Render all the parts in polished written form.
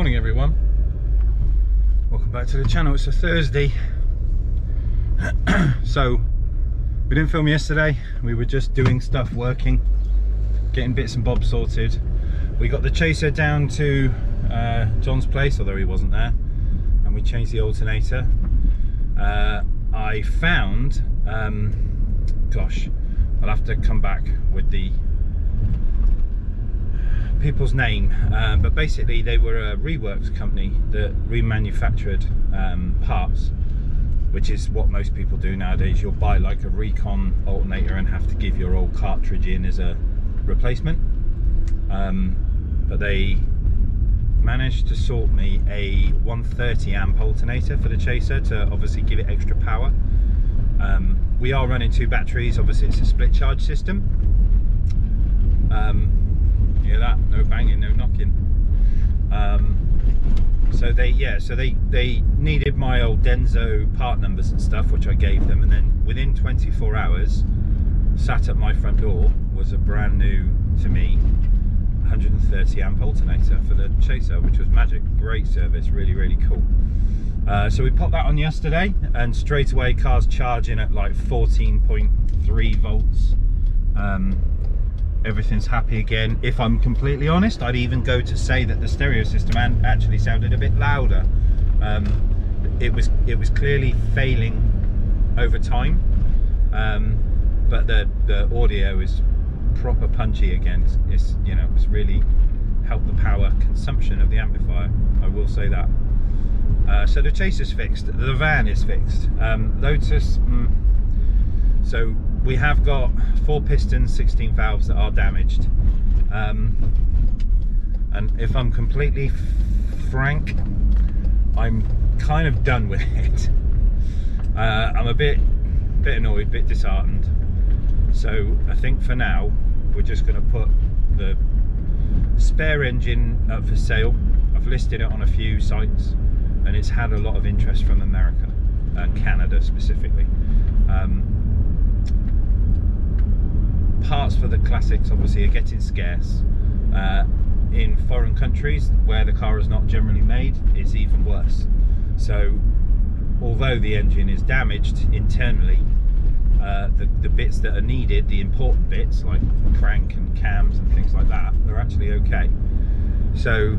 Morning everyone, welcome back to the channel. It's a Thursday. So we didn't film yesterday, we were just doing stuff, working, getting bits and bobs sorted. We got the chaser down to John's place, although he wasn't there, and we changed the alternator. I found, gosh, I'll have to come back with the people's name, but basically they were a reworks company that remanufactured parts, which is what most people do nowadays. You'll buy like a recon alternator and have to give your old cartridge in as a replacement, but they managed to sort me a 130 amp alternator for the chaser to obviously give it extra power. We are running 2 batteries, obviously it's a split charge system. Hear that? No banging, no knocking. So they needed my old Denso part numbers and stuff, which I gave them, and then within 24 hours, sat at my front door was a brand new to me 130 amp alternator for the chaser, which was magic. Great service, really cool. So we popped that on yesterday, and straight away car's charging at like 14.3 volts. Everything's happy again. If I'm completely honest, I'd even go to say that the stereo system actually sounded a bit louder. It was clearly failing over time, but the audio is proper punchy again. It's you know, it's really helped the power consumption of the amplifier, I will say that. So the chaser's fixed, the van is fixed. Lotus, so we have got 4 pistons, 16 valves that are damaged, and if I'm completely frank, I'm kind of done with it. I'm a bit annoyed, a bit disheartened. So I think for now we're just going to put the spare engine up for sale. I've listed it on a few sites, and it's had a lot of interest from America and Canada specifically. Parts for the classics obviously are getting scarce. In foreign countries where the car is not generally made, it's even worse. So although the engine is damaged internally, the bits that are needed, the important bits like crank and cams and things like that, they're actually okay. So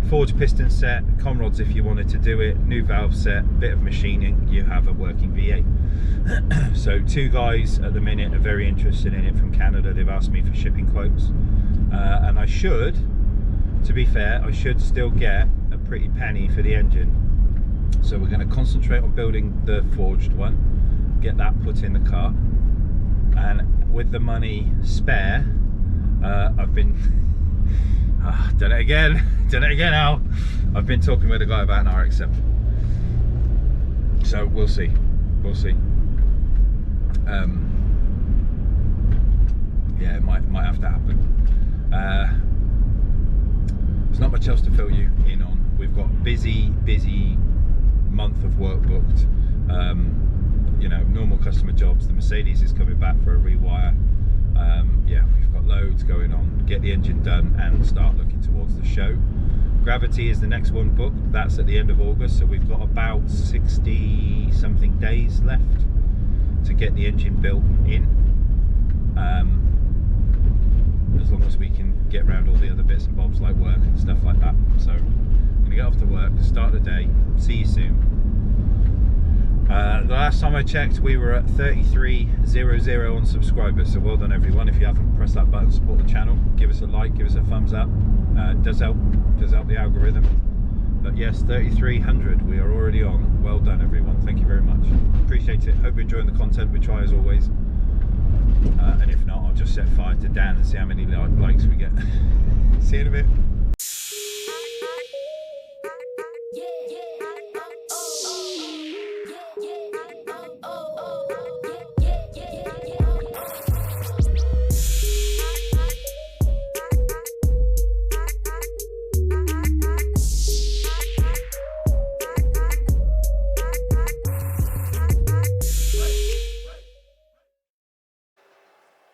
forged piston set, con rods if you wanted to do it, new valve set, bit of machining, you have a working V8. So 2 guys at the minute are very interested in it from Canada. They've asked me for shipping quotes, and I should, to be fair, I should still get a pretty penny for the engine. So we're going to concentrate on building the forged one, get that put in the car, and with the money spare, I've been done it again Al. I've been talking with a guy about an RX-7, so we'll see. Yeah, it might have to happen. There's not much else to fill you in on. We've got a busy month of work booked. You know, normal customer jobs. The Mercedes is coming back for a rewire. Yeah, we've got loads going on. Get the engine done and start looking towards the show. Gravity is the next one booked. That's at the end of August, so we've got about 60 something days left to get the engine built in. As long as we can get around all the other bits and bobs like work and stuff like that. So I'm gonna get off to work, start the day. See you soon. The last time I checked, we were at 3300 on subscribers, so well done everyone. If you haven't pressed that button, support the channel, give us a like, give us a thumbs up. It does help the algorithm. But yes, 3300, we are already on. Well done everyone, thank you very much. Appreciate it. Hope you're enjoying the content. We try as always. And if not, I'll just set fire to Dan and see how many likes we get. See you in a bit.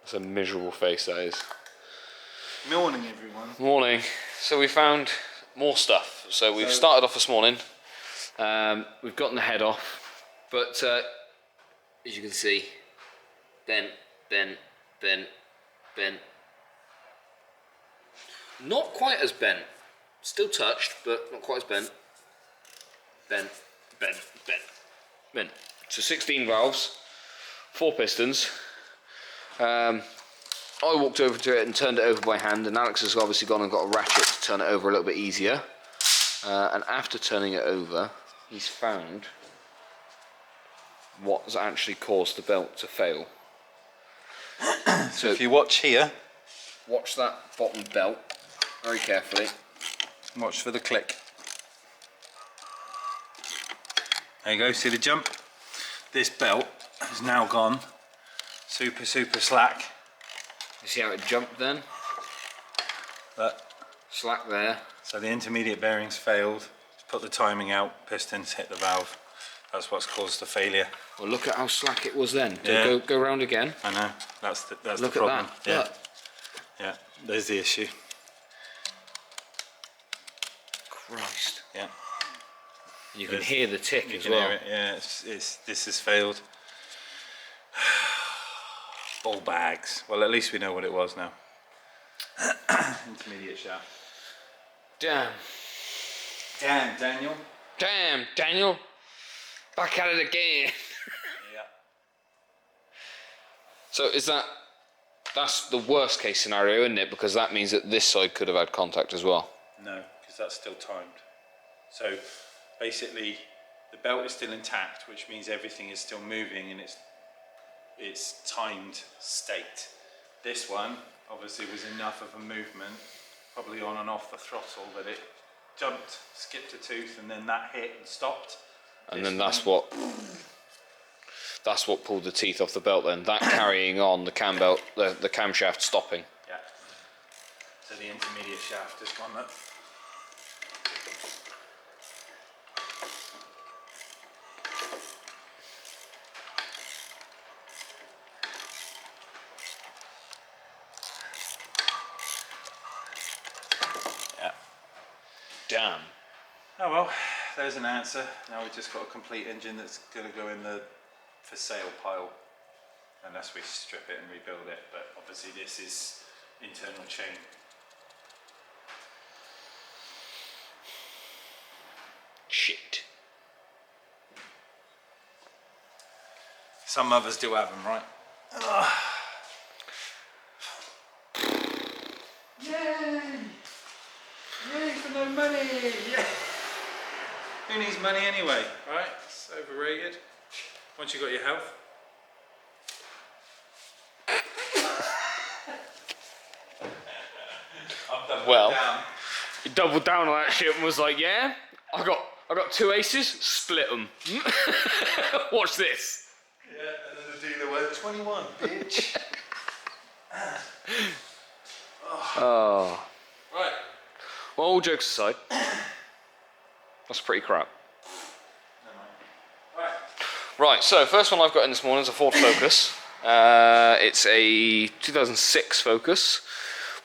That's a miserable face, that is. Morning everyone. Morning. So we found more stuff. So we've started off this morning. We've gotten the head off, but as you can see, bent. Not quite as bent. Still touched, but not quite as bent. Bent. So 16 valves, 4 pistons. I walked over to it and turned it over by hand, and Alex has obviously gone and got a ratchet to turn it over a little bit easier. And after turning it over, he's found what's actually caused the belt to fail. So if you watch here, watch that bottom belt very carefully. watch for the click. There you go, see the jump? This belt has now gone super slack. You see how it jumped then? But, Slack there. so the intermediate bearings failed. Put the timing out, pistons hit the valve. That's what's caused the failure. Well, look at how slack it was then. Yeah. Go round again. I know, that's the Look problem. at that. Yeah. Look. Yeah, there's the issue. Christ. Yeah. You can hear the tick You as can well. hear it, yeah, this has failed. Ball bags. Well, at least we know what it was now. Intermediate shaft. Damn. Damn, Daniel. Damn, Daniel. Back at it again. Yeah. So that's the worst case scenario, isn't it? Because that means that this side could have had contact as well. No, because that's still timed. So basically the belt is still intact, which means everything is still moving in its timed state. This one obviously was enough of a movement, probably on and off the throttle, that it jumped, skipped a tooth, and then that hit and stopped. And then that's what pulled the teeth off the belt then. That carrying on the cam belt, the camshaft stopping. Yeah. So the intermediate shaft has gone up. Yeah. Damn. Oh well, there's an answer. Now we've just got a complete engine that's going to go in the for sale pile, unless we strip it and rebuild it. But obviously this is internal chain. Shit. Some others do have them, right? Yay! Yay for no money! Yeah. Who needs money anyway, right? It's overrated. Once you've got your health. Well, he doubled down on that shit and was like, "Yeah, I got 2 aces, split them. Watch this." Yeah, and then the dealer went 21, bitch. Oh. Right. Well, all jokes aside, that's pretty crap. Right. Right, so first one I've got in this morning is a Ford Focus. It's a 2006 Focus.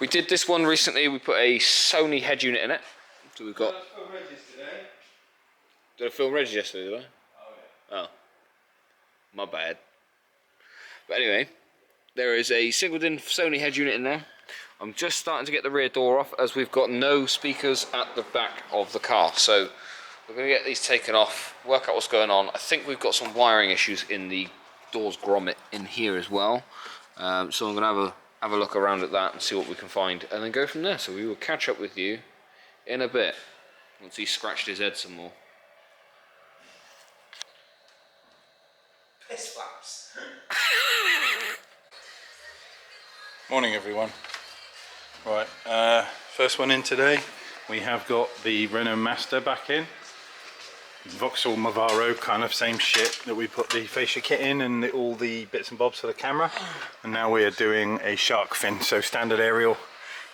We did this one recently. We put a Sony head unit in it. So we've got. Did I film Reggie yesterday? Did I? Oh, my bad. But anyway, there is a singled-in Sony head unit in there. I'm just starting to get the rear door off, as we've got no speakers at the back of the car. So we're going to get these taken off, work out what's going on. I think we've got some wiring issues in the doors grommet in here as well. So I'm going to have a look around at that and see what we can find, and then go from there. So we will catch up with you in a bit once he's scratched his head some more. Piss flaps. Morning everyone. Right, first one in today. We have got the Renault Master back in. Vauxhall Movaro, kind of same shit that we put the fascia kit in and all the bits and bobs for the camera. And now we are doing a shark fin, so standard aerial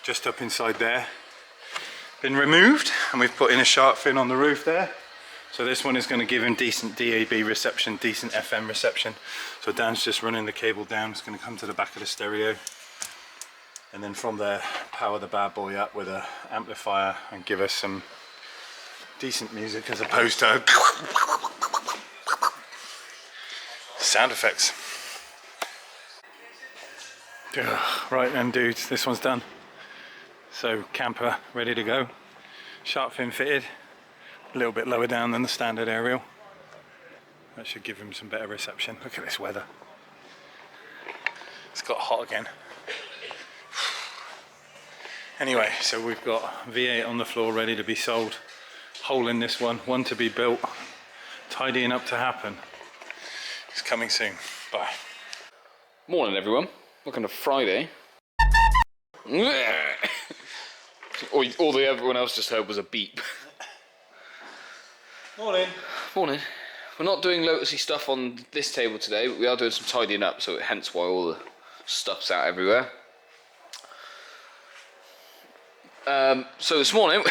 just up inside there. Been removed, and we've put in a shark fin on the roof there. So this one is going to give him decent DAB reception, decent FM reception. So Dan's just running the cable down. It's going to come to the back of the stereo. and then from there power the bad boy up with an amplifier and give us some decent music as opposed to sound effects. Right then dudes, this one's done. So camper ready to go, shark fin fitted, a little bit lower down than the standard aerial. That should give him some better reception. Look at this weather. It's got hot again. Anyway, so we've got V8 on the floor ready to be sold. Hole in this one to be built. Tidying up to happen. It's coming soon. Bye. Morning everyone. Welcome to Friday. All the everyone else just heard was a beep. Morning. Morning. We're not doing lotusy stuff on this table today, but we are doing some tidying up, so hence why all the stuff's out everywhere. So this morning,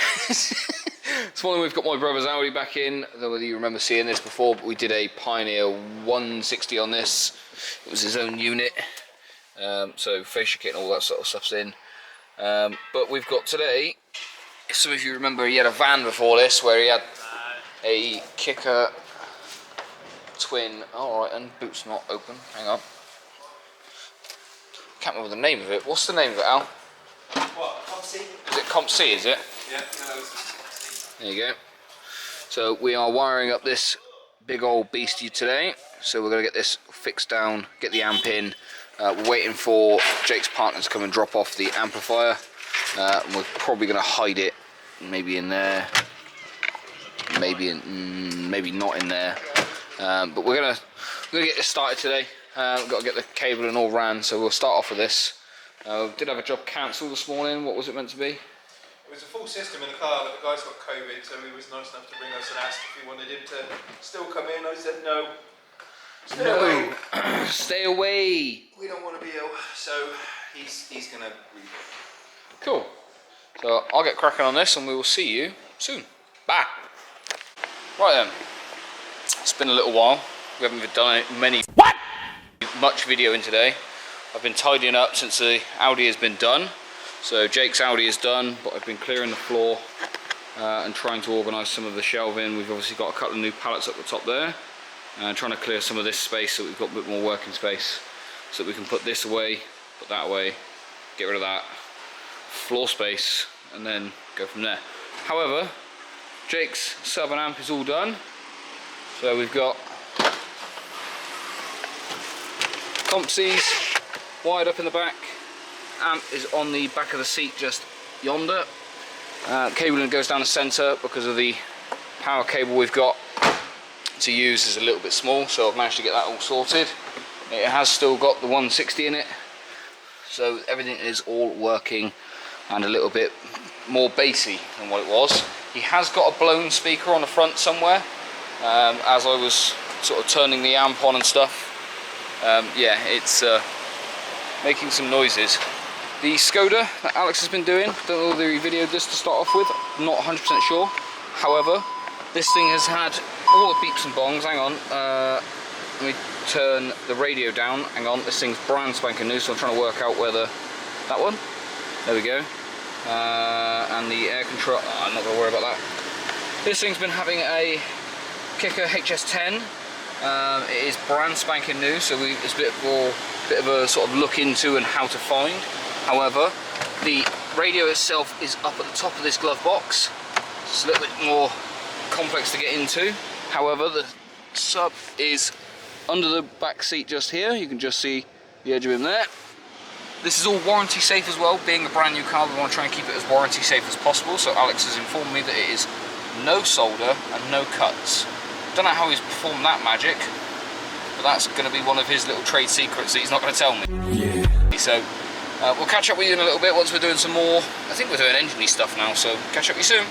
we've got my brother's Audi back in. I don't know whether you remember seeing this before, but we did a Pioneer 160 on this. It was his own unit, so fascia kit and all that sort of stuff's in. But we've got today, if some of you remember, he had a van before this where he had a kicker twin. Alright, and boot's not open, hang on. Can't remember the name of it. What's the name of it, Al? What? Comp C? Is it Comp C, is it? Yeah, there you go. So we are wiring up this big old beastie today. So we're going to get this fixed down, get the amp in. We're waiting for Jake's partner to come and drop off the amplifier. And we're probably going to hide it maybe in there, maybe not in there. But we're gonna get this started today. We've got to get the cable and all ran, so we'll start off with this. Did have a job cancelled this morning. What was it meant to be? It was a full system in the car, but the guy's got COVID, so he was nice enough to bring us and ask if we wanted him to still come in. I said no. Stay away. Stay away. We don't want to be ill, so he's gonna. Cool. So I'll get cracking on this, and we will see you soon. Bye. Right then. It's been a little while. We haven't done much video in today. I've been tidying up since the Audi has been done. So Jake's Audi is done, but I've been clearing the floor and trying to organise some of the shelving. We've obviously got a couple of new pallets up the top there, and trying to clear some of this space so we've got a bit more working space, so that we can put this away, put that away, get rid of that, floor space, and then go from there. However, Jake's sub and amp is all done. So we've got comp Cs wired up in the back. Amp is on the back of the seat just yonder. Cabling goes down the centre because of the power cable we've got to use is a little bit small, so I've managed to get that all sorted. It has still got the 160 in it, so everything is all working and a little bit more bassy than what it was. He has got a blown speaker on the front somewhere. As I was sort of turning the amp on and stuff, yeah, it's making some noises. The Skoda that Alex has been doing, don't know whether he videoed this to start off with, not 100% sure. However, this thing has had all the beeps and bongs. Hang on, let me turn the radio down. Hang on, this thing's brand spanking new, so I'm trying to work out whether that one. There we go. And the air control. Oh, I'm not going to worry about that. This thing's been having a Kicker HS10. It is brand spanking new, so it's a bit of a sort of look into and how to find. However, the radio itself is up at the top of this glove box. It's a little bit more complex to get into. However, the sub is under the back seat just here. You can just see the edge of him there. This is all warranty safe as well. Being a brand new car, we want to try and keep it as warranty safe as possible. So Alex has informed me that it is no solder and no cuts. Don't know how he's performed that magic, but that's going to be one of his little trade secrets that he's not going to tell me. Yeah. So we'll catch up with you in a little bit once we're doing some more. I think we're doing engine-y stuff now, so catch up with you soon.